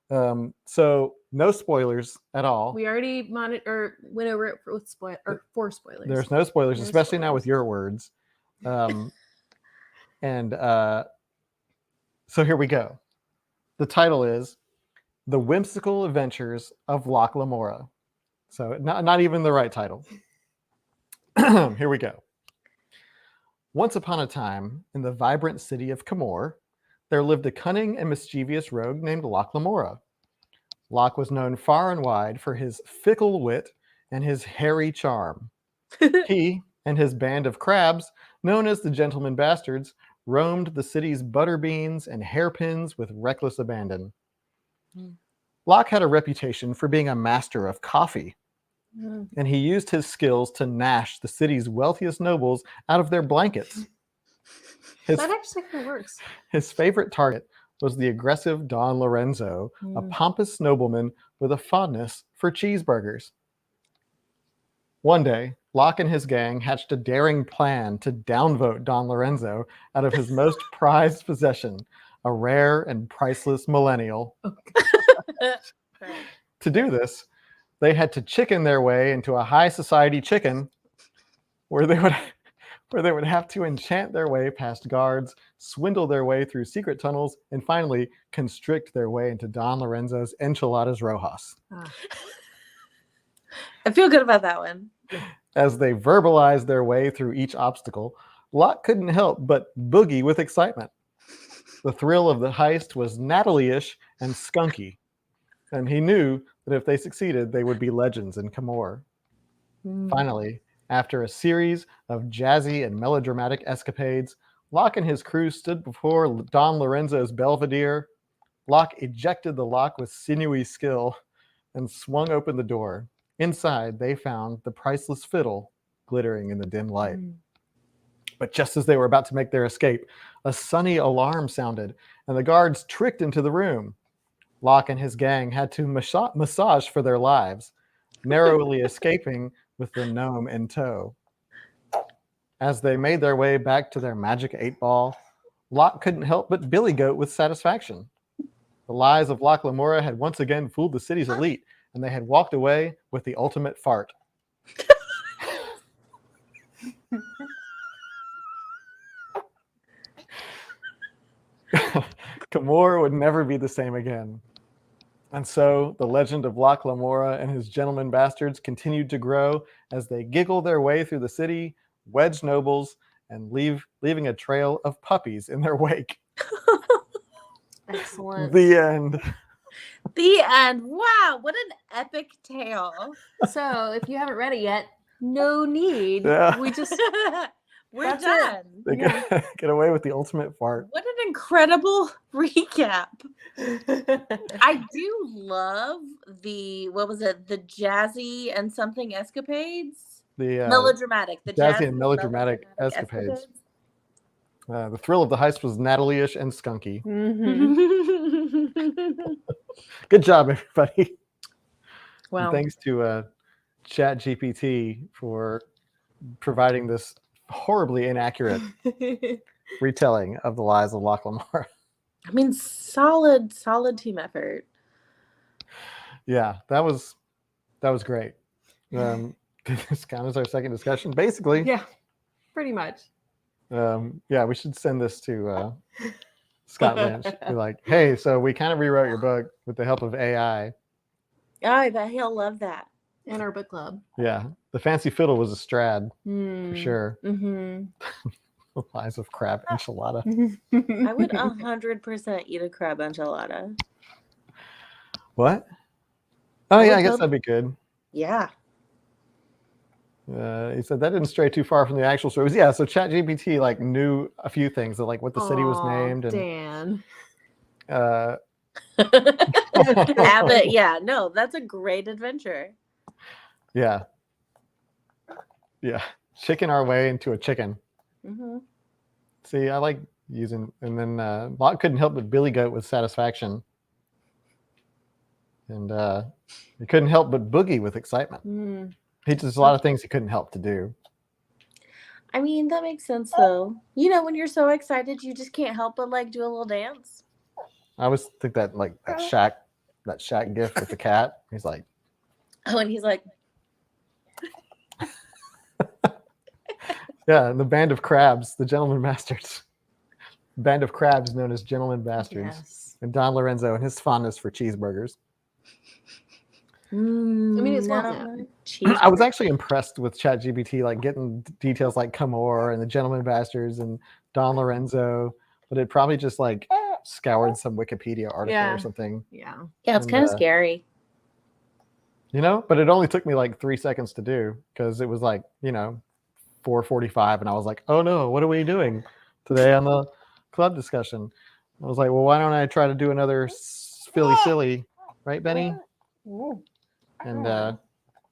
So no spoilers at all. We already went over it for spoilers. There's no spoilers, No especially now with spoilers. your words. So here we go. The title is The Whimsical Adventures of Locke Lamora. So not even the right title. Here we go. Once upon a time, in the vibrant city of Camor, there lived a cunning and mischievous rogue named Locke Lamora. Locke was known far and wide for his fickle wit and his hairy charm. He and his band of crabs, known as the Gentleman Bastards, roamed the city's butterbeans and hairpins with reckless abandon. Locke had a reputation for being a master of coffee, and he used his skills to gnash the city's wealthiest nobles out of their blankets. His, That actually kind of works. his favorite target was the aggressive Don Lorenzo, a pompous nobleman with a fondness for cheeseburgers. One day, Locke and his gang hatched a daring plan to downvote Don Lorenzo out of his most prized possession, a rare and priceless millennial. To do this, they had to chicken their way into a high society chicken where they where they would have to enchant their way past guards, swindle their way through secret tunnels, and finally constrict their way into Don Lorenzo's Enchiladas Rojas. I feel good about that one. As they verbalized their way through each obstacle, Locke couldn't help but boogie with excitement. The thrill of the heist was Natalie-ish and skunky, and he knew that if they succeeded, they would be legends in Camorra. Finally, after a series of jazzy and melodramatic escapades, Locke and his crew stood before Don Lorenzo's Belvedere. Locke ejected the lock with sinewy skill and swung open the door. Inside, they found the priceless fiddle glittering in the dim light. But just as they were about to make their escape, a sunny alarm sounded, and the guards tricked into the room. Locke and his gang had to massage for their lives, narrowly escaping with the gnome in tow. As they made their way back to their magic 8-ball, Locke couldn't help but billy goat with satisfaction. The lies of Locke Lamora had once again fooled the city's elite, and they had walked away with the ultimate fart. Camorra would never be the same again. And so the legend of Locke Lamora and his gentleman bastards continued to grow as they giggled their way through the city, wedged nobles, and leaving a trail of puppies in their wake. Excellent. The end. The end. Wow, what an epic tale. So if you haven't read it yet, no need. Yeah. We just We're That's done. They get away with the ultimate fart. What an incredible recap. I do love the, what was it? The jazzy and something escapades? The Melodramatic. The jazzy and melodramatic escapades. The thrill of the heist was Natalie-ish and skunky. Good job, everybody. Wow. And thanks to ChatGPT for providing this horribly inaccurate retelling of the lies of Locke Lamora. I mean, solid team effort. Yeah, that was great. This count as our second discussion, basically. Yeah, pretty much. Yeah, we should send this to Scott Lynch. Be like, hey, so we kind of rewrote your book with the help of AI. Oh, I bet he'll love that. In our book club. Yeah, the fancy fiddle was a Strad for sure. Mm-hmm. The lies of crab enchilada. I would 100% eat a crab enchilada. What? Oh yeah, I guess that'd be good. Yeah. He said that didn't stray too far from the actual stories. Yeah, so ChatGPT like knew a few things, like what the city was named, and Dan. Abbott, yeah, no, that's a great adventure. Yeah, chicken our way into a chicken. Mm-hmm. See, I like using, and then Locke couldn't help but billy goat with satisfaction, and he couldn't help but boogie with excitement. He just a lot of things he couldn't help to do. I mean, that makes sense though. You know, when you're so excited, you just can't help but like do a little dance. I always think that like that Shaq gif with the cat. He's like, oh, and he's like, yeah, and the band of crabs, the gentleman bastards. Band of crabs known as gentleman bastards. Yes. And Don Lorenzo and his fondness for cheeseburgers. I mean, it's well known. I was actually impressed with ChatGPT, like getting details like Camorra and the gentleman bastards and Don Lorenzo, but it probably just like scoured some Wikipedia article or something. Yeah, it's kind of scary. You know, but it only took me like 3 seconds to do because it was like, 4:45, and I was like, oh no, what are we doing today on the club discussion? I was like, well, why don't I try to do another Silly Filly, right, Benny? And well,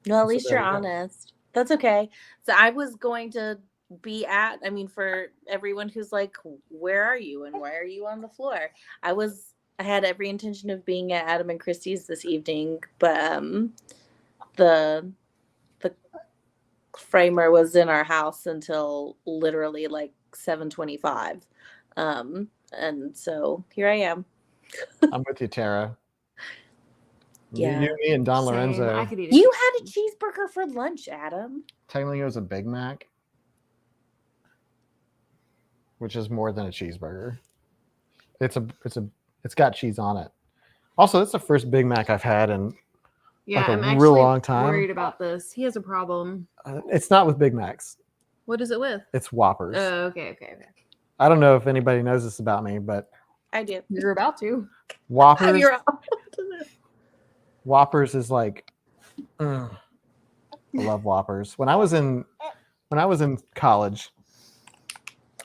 at least you're honest. That's okay. So I was going to be at, I mean, for everyone who's like, where are you and why are you on the floor? I had every intention of being at Adam and Christie's this evening, but the framer was in our house until literally like 7:25. And so here I am. I'm with you, Tara. Yeah. You, me, and Don Lorenzo. I could eat You had a cheeseburger for lunch, Adam. Technically, it was a Big Mac. which is more than a cheeseburger. It's got cheese on it. Also, it's the first Big Mac I've had in Yeah, like a I'm real actually long time. worried about this. He has a problem. It's not with Big Macs. What is it with? It's Whoppers. Oh, okay. I don't know if anybody knows this about me, but I do. You're about to. Whoppers. You're Whoppers is like, I love Whoppers. When I was in college,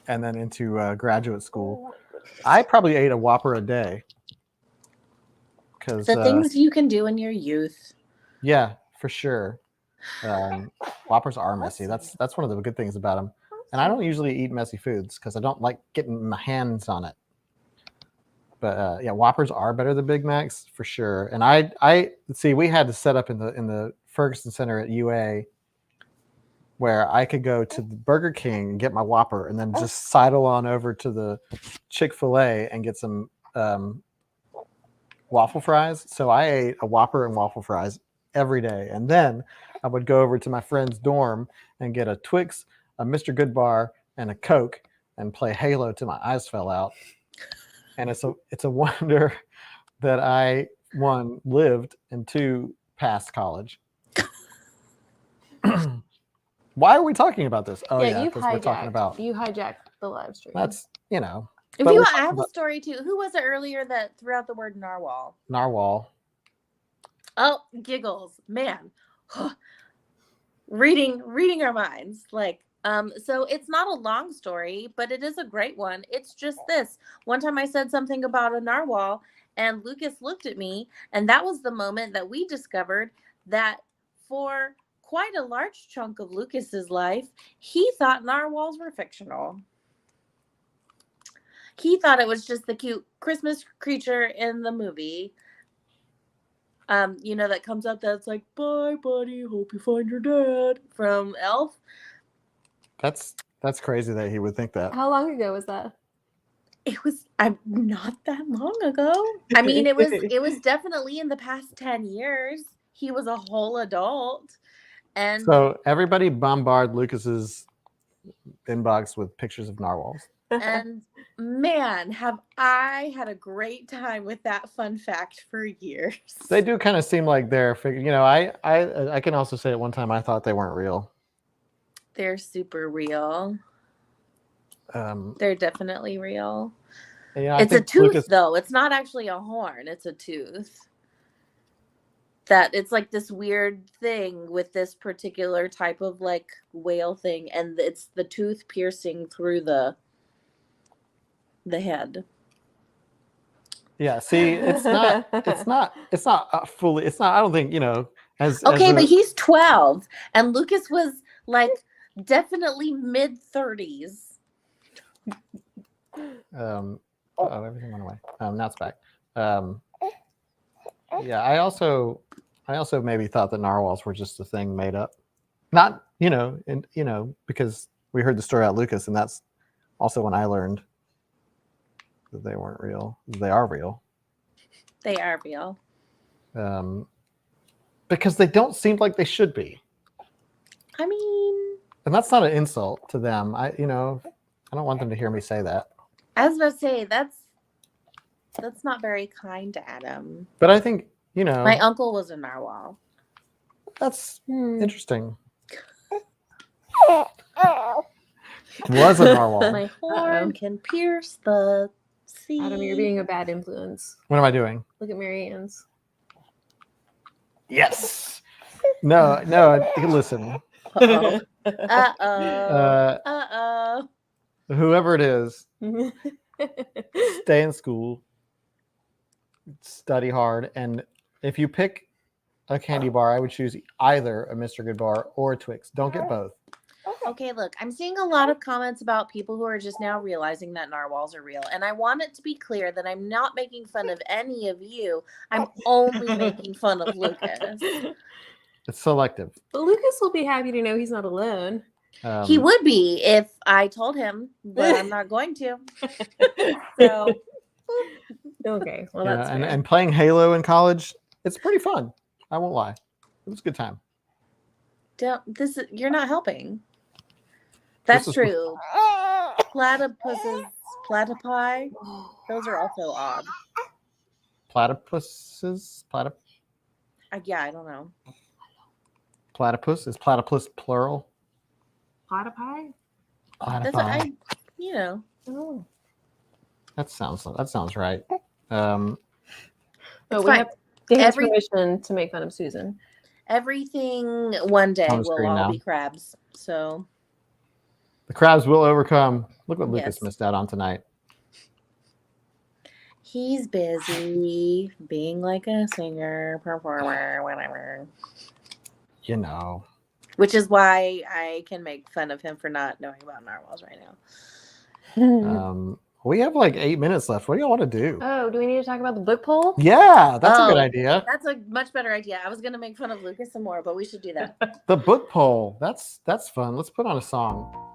and then into graduate school, I probably ate a Whopper a day. Because the things you can do in your youth. Yeah, for sure. Whoppers are messy. That's one of the good things about them. And I don't usually eat messy foods because I don't like getting my hands on it. But yeah, Whoppers are better than Big Macs for sure. And I see we had to set up in the Ferguson Center at UA where I could go to the Burger King and get my Whopper and then just sidle on over to the Chick-fil-A and get some waffle fries. So I ate a Whopper and waffle fries every day. And then I would go over to my friend's dorm and get a Twix, a Mr. Goodbar, and a Coke and play Halo till my eyes fell out. And it's a wonder that I, one, lived, and two, passed college. Why are we talking about this? Oh yeah, because we're talking about you hijacked the live stream. That's If but you we're I talking have a about story too. Who was it earlier that threw out the word narwhal? narwhal. Oh, giggles, man. reading our minds. So it's not a long story, but it is a great one. It's just this. One time I said something about a narwhal, and Lucas looked at me, and that was the moment that we discovered that for quite a large chunk of Lucas's life, he thought narwhals were fictional. He thought it was just the cute Christmas creature in the movie. That comes up that's like, bye, buddy, hope you find your dad from Elf. That's crazy that he would think that. How long ago was that? It was not that long ago. I mean, it was definitely in the past 10 years. He was a whole adult. And So everybody bombard Lucas's inbox with pictures of narwhals. And man, have I had a great time with that fun fact for years. They do kind of seem like they're I can also say at one time I thought they weren't real. They're super real. They're definitely real. Yeah, it's a tooth, though. It's not actually a horn. It's a tooth. That it's like this weird thing with this particular type of like whale thing, and it's the tooth piercing through the head. Yeah, see, it's not fully. It's not. I don't think but he's 12, and Lucas was like definitely mid-30s. Everything went away. Now it's back. Yeah, I also maybe thought that narwhals were just a thing made up. Not because we heard the story about Lucas, and that's also when I learned that they weren't real. They are real. They are real. Because they don't seem like they should be. I mean, and that's not an insult to them. I don't want them to hear me say that. I was about to say that's not very kind to Adam. But I think my uncle was a narwhal. That's interesting. Was a narwhal. My horn can pierce the sea. Adam, you're being a bad influence. What am I doing? Look at Mary Ann's. Yes. No. Listen. Uh-oh. Whoever it is, stay in school, study hard, and if you pick a candy bar, I would choose either a Mr. Goodbar or a Twix. Don't get both. Okay, look, I'm seeing a lot of comments about people who are just now realizing that narwhals are real. And I want it to be clear that I'm not making fun of any of you. I'm only making fun of Lucas. It's selective. But Lucas will be happy to know he's not alone. He would be if I told him, but I'm not going to. So, okay. Well, that's fair. and playing Halo in college, it's pretty fun. I won't lie. It was a good time. You're not helping. That's true. Platypuses, platypi. Those are also odd. Platypuses? Yeah, I don't know. Platypus? Is platypus plural? Platypi? That's Platypi. Oh. That sounds right. Oh, It's we fine. have Dan's Every- permission to make fun of Susan. Everything one day On the will screen all now. be crabs. So The crabs will overcome. Look what Lucas Yes. missed out on tonight. he's busy being like a singer, performer, whatever. You know. Which is why I can make fun of him for not knowing about narwhals right now. We have like 8 minutes left. What do y'all want to do? Oh, do we need to talk about the book poll? Yeah, that's a good Oh. idea. That's a much better idea. I was gonna make fun of Lucas some more, but we should do that. The book poll. That's fun. Let's put on a song.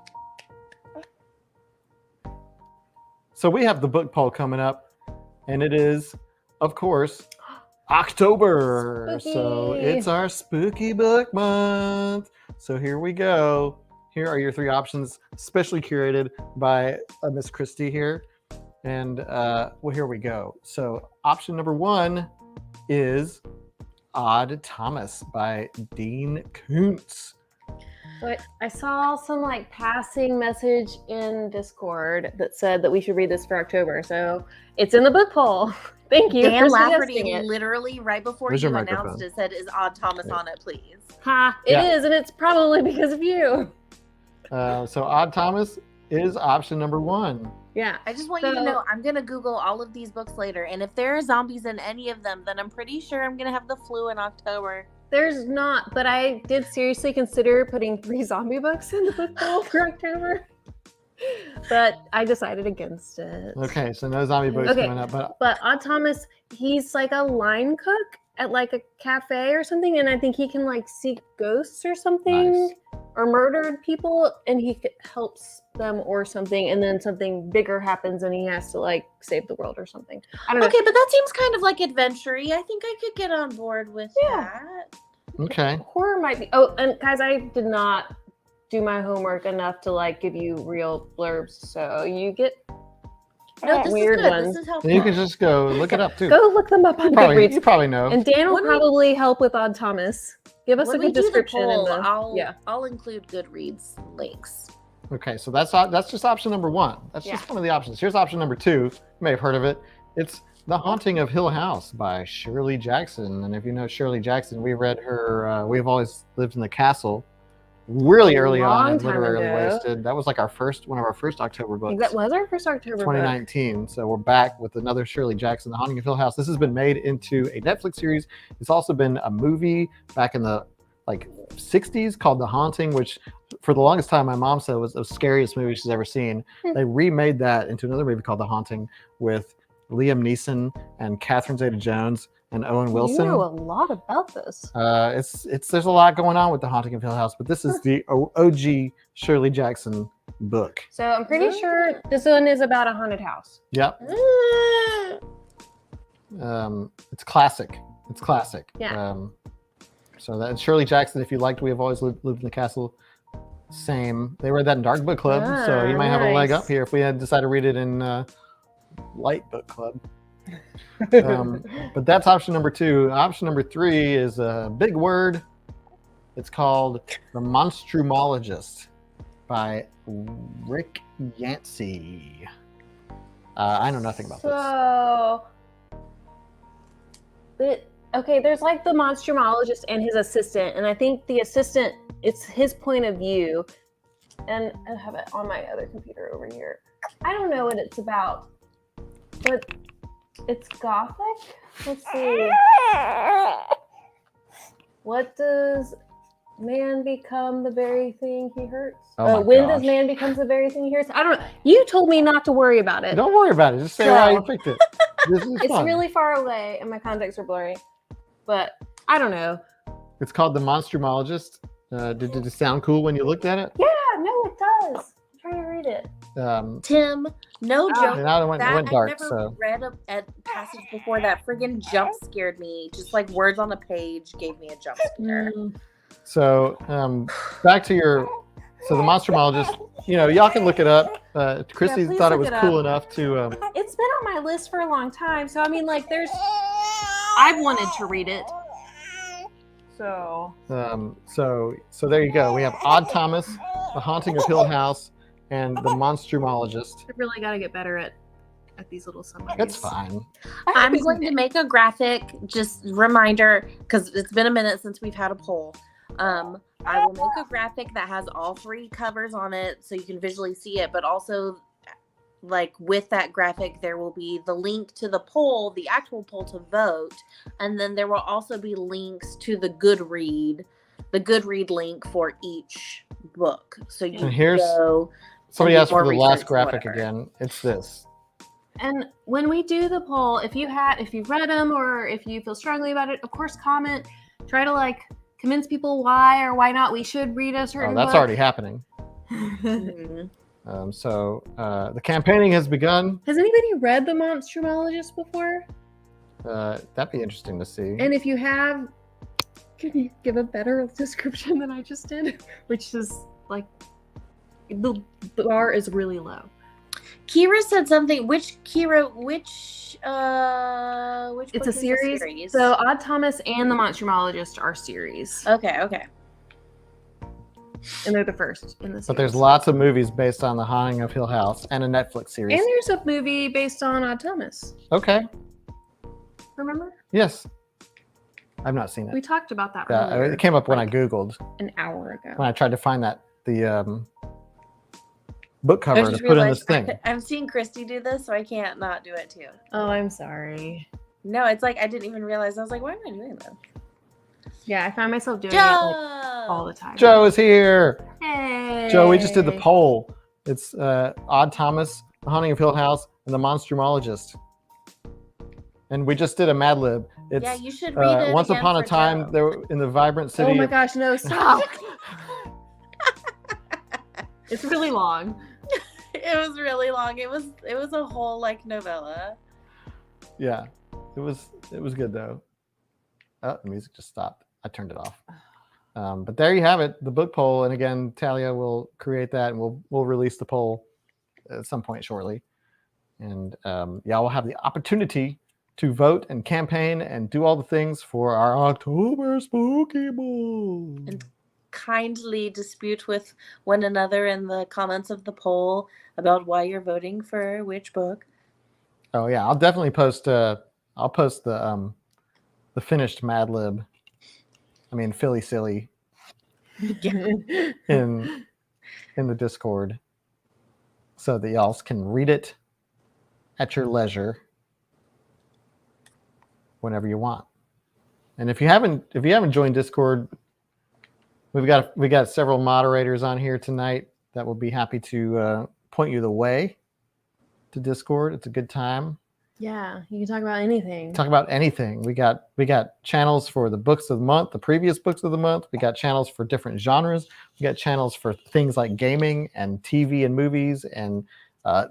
So we have the book poll coming up, and it is, of course, October. So Spooky. it's our spooky book month. So here we go. Here are your 3 options, specially curated by Miss Christie here. And well, here we go. So option number 1 is Odd Thomas by Dean Koontz. So I saw some like passing message in Discord that said that we should read this for October. So it's in the book poll. Thank you Dan for Lafferty suggesting it. literally right before Where's you your announced microphone? it said, "Is Odd Thomas on it, please?" Ha! It Yeah. is, and it's probably because of you. So Odd Thomas is option number 1. Yeah. I just want you to So- know I'm gonna Google all of these books later, and if there are zombies in any of them, then I'm pretty sure I'm gonna have the flu in October. There's not, but I did seriously consider putting 3 zombie books in the book poll for October. But I decided against it. Okay, so no zombie books Okay. coming up, but But Odd Thomas, he's like a line cook at like a cafe or something, and I think he can like seek ghosts or something, Nice. or murdered people, and he helps them or something, and then something bigger happens, and he has to like save the world or something. I don't know. Okay, but that seems kind of like adventure-y. I think I could get on board with Yeah. that. okay. Horror might be. Oh, and guys, I did not do my homework enough to like give you real blurbs, so you get No, this weird is good. ones. This is helpful. And you can just go look it up too. Go look them up on You Goodreads. probably know. And Dan will When we- probably help with Odd Thomas. Give us when a we good do the description. poll, in the, I'll yeah. I'll include Goodreads links. Okay, so that's just option number 1. That's just one of the options. Here's option number 2. You may have heard of it. It's The Haunting of Hill House by Shirley Jackson. And if you know Shirley Jackson, we read her We've Always Lived in the Castle really early on long in time Literally ago. Wasted. That was like one of our first October I books. think that was our first October book. 2019. So we're back with another Shirley Jackson, The Haunting of Hill House. This has been made into a Netflix series. It's also been a movie back in the like 60s called The Haunting, which for the longest time my mom said was the scariest movie she's ever seen. They remade that into another movie called The Haunting with Liam Neeson and Catherine Zeta-Jones and Owen Wilson. You know a lot about this. It's there's a lot going on with The Haunting of Hill House, but this is the OG Shirley Jackson book. So I'm pretty sure this one is about a haunted house. Yep. It's classic. It's classic. Yeah. So that Shirley Jackson, if you liked We Have Always Lived in the Castle, same. They read that in Dark Book Club, so you might have a leg nice. up here if we had decided to read it in Light Book Club. But that's option number 2. Option number 3 is a big word. It's called The Monstrumologist by Rick Yancey. I know nothing about this. So, there's like the monstrumologist and his assistant, and I think the assistant, it's his point of view, and I have it on my other computer over here. I don't know what it's about, but it's gothic. Let's see. What does man become the very thing he hurts? Oh my when does gosh. man becomes the very thing he hurts? I don't know. You told me not to worry about it. Don't worry about it. Just say So- why you picked it. This is It's fun. really far away and my contacts are blurry. But I don't know. It's called The Monstrumologist. Did it sound cool when you looked at it? Yeah, no, it does. I'm trying to read it. Tim, no joke. And now it went dark. I've never So read a passage before that friggin' jump scared me. Just like words on a page gave me a jump scare. So back to your So the monsterologist, y'all can look it up. Chrissy please thought it look was it cool up. enough to. It's been on my list for a long time. So I mean, like, I've wanted to read it. So. So there you go. We have Odd Thomas, The Haunting of Hill House, and The Monstrumologist. I really got to get better at these little summaries. It's fine. I'm going to make a graphic, just reminder, because it's been a minute since we've had a poll. I will make a graphic that has all 3 covers on it so you can visually see it, but also, like, with that graphic, there will be the link to the poll, the actual poll to vote, and then there will also be links to the Goodread link for each book. So you go. Somebody asked for the last graphic again. It's this. And when we do the poll, if you've read them or if you feel strongly about it, of course, comment. Try to, like, convince people why or why not we should read a certain that's book. already happening. So the campaigning has begun. Has anybody read The Monstrumologist before? That'd be interesting to see. And if you have, can you give a better description than I just did? Which is, like, the bar is really low. Kira said something. Which It's a series. So Odd Thomas and The Monstrumologist are series. Okay. And they're the first in the series. But there's lots of movies based on The Haunting of Hill House and a Netflix series. And there's a movie based on Odd Thomas. Okay. Remember? Yes. I've not seen it. We talked about that earlier. It came up when I Googled. An hour ago. When I tried to find the book cover to put in this thing. I'm seeing Christy do this, so I can't not do it too. Oh, I'm sorry. No, it's like I didn't even realize. I was like, why am I doing this? Yeah, I find myself doing it, like, all the time. Joe is here. Hey. Joe, we just did the poll. It's Odd Thomas, The Haunting of Hill House, and The Monstrumologist. And we just did a Mad Lib. It's, you should read it. Once upon a time, Joe. there were in the vibrant city. Oh my gosh, no, stop. It's really long. It was really long. It was a whole, like, novella. Yeah, it was good though. Oh, the music just stopped. I turned it off. But there you have it, the book poll. And again, Talia will create that, and we'll release the poll at some point shortly. And y'all will have the opportunity to vote and campaign and do all the things for our October Spooky Bowl. And kindly dispute with one another in the comments of the poll about why you're voting for which book. Oh yeah, I'll definitely post. I'll post the finished Mad Lib. I mean, Silly in the Discord, so that y'all can read it at your leisure whenever you want. And if you haven't joined Discord, we got several moderators on here tonight that will be happy to point you the way to Discord. It's a good time. Yeah, you can talk about anything. Talk about anything. We got channels for the books of the month, the previous books of the month. We got channels for different genres. We got channels for things like gaming and TV and movies and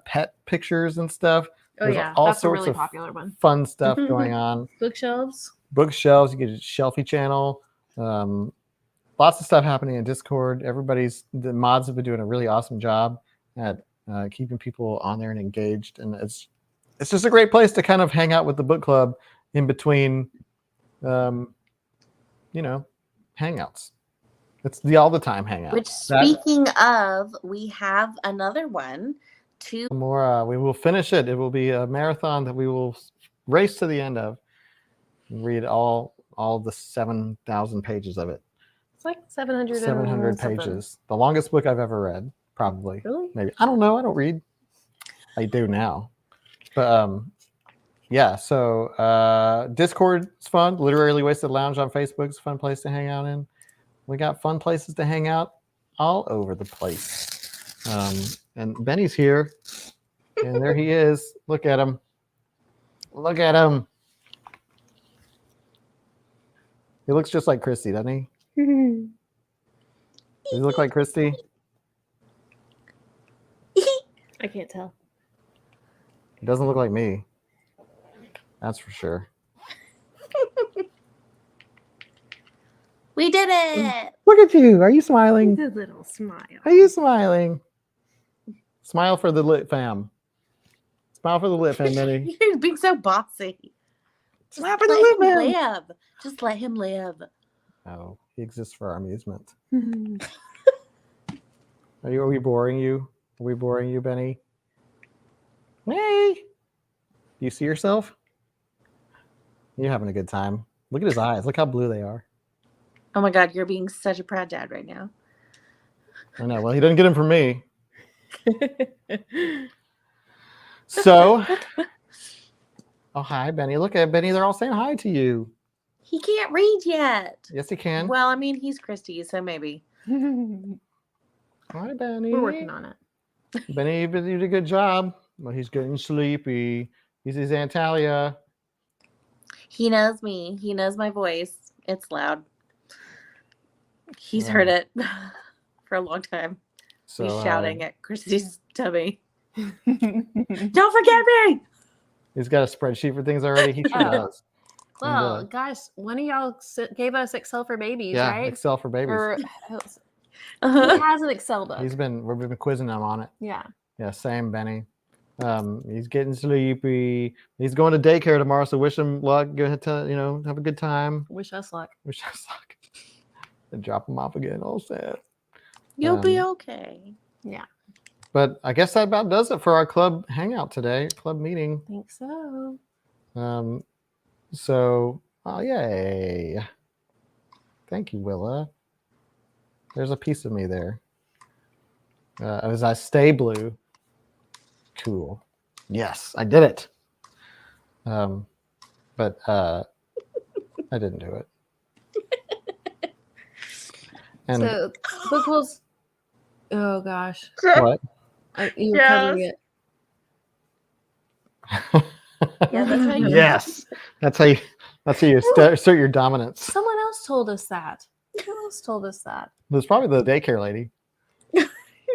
pet pictures and stuff. Oh, There's yeah, all that's sorts a really of popular one. Fun stuff going on. Bookshelves. You get a Shelfie channel. Lots of stuff happening in Discord. The mods have been doing a really awesome job at keeping people on there and engaged. And it's just a great place to kind of hang out with the book club in between, hangouts. It's the all the time hangout. Which, speaking of, we have another one. More. We will finish it. It will be a marathon that we will race to the end of. Read all the 7,000 pages of it. It's like 700 pages. The longest book I've ever read, probably. Really? Maybe. I don't know. I don't read. I do now. But yeah, so Discord is fun. Literally Wasted Lounge on Facebook is a fun place to hang out in. We got fun places to hang out all over the place. And Benny's here. And there he is. Look at him. Look at him. He looks just like Christy, doesn't he? Does he look like Christy? I can't tell. He doesn't look like me. That's for sure. We did it. Look at you. Are you smiling? The little smile. Are you smiling? Smile for the lit fam. Smile for the lit fam, Benny. You're being so bossy. Smile for the Let lit him fam. live. Just let him live. Oh, he exists for our amusement. Are we boring you? Are we boring you, Benny? Hey! Do you see yourself? You're having a good time. Look at his eyes. Look how blue they are. Oh my God, you're being such a proud dad right now. I know. Well, he doesn't get them from me. So, oh, hi, Benny. Look at Benny. They're all saying hi to you. He can't read yet. Yes, he can. Well, I mean, he's Christy, so maybe. Hi, Benny. We're working on it. Benny, you did a good job. Well, he's getting sleepy. He's his Aunt Talia. He knows me. He knows my voice. It's loud. He's heard it for a long time. So, He's shouting at Christy's tummy. Don't forget me! he's got a spreadsheet for things already. He sure does. Well, And, guys, one of y'all gave us Excel for babies, yeah, right? Excel for babies. Or he Uh-huh. has an Excel book. We've been quizzing him on it. Yeah. Yeah, same, Benny. He's getting sleepy. He's going to daycare tomorrow, so wish him luck. Go ahead to, have a good time. Wish us luck. Wish us luck. And drop him off again, all sad. You'll be okay. Yeah. But I guess that about does it for our club hangout today, club meeting. Think so. So, oh, yay. Thank you, Willa. There's a piece of me there. As I stay blue. Cool. Yes, I did it. But I didn't do it. And So book was. Oh gosh, what? you're Yes. covering it. Yeah, that's how you. Yes, that's how you assert your dominance. Someone else told us that. Someone else told us that. It was probably the daycare lady.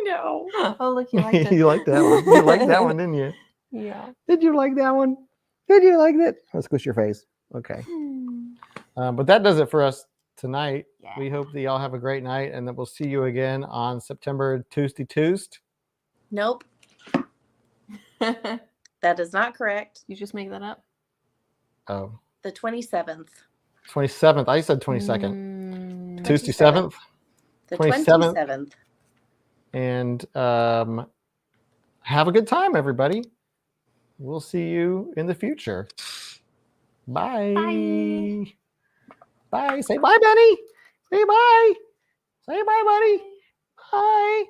No. Oh, look, you liked it. You liked that one. You liked that one, didn't you? Yeah. Did you like that one? Did you like that? Oh, squish your face. Okay. But that does it for us tonight. Yeah. We hope that y'all have a great night and that we'll see you again on September Tuesday. Nope. That is not correct. You just make that up. Oh, The 27th. 27th. I said 22nd. Mm, Tuesday 7th. The 27th. 27th. And have a good time, everybody. We'll see you in the future. Bye. Bye. Bye. Say bye, Benny. Say bye. Say bye, buddy. Bye.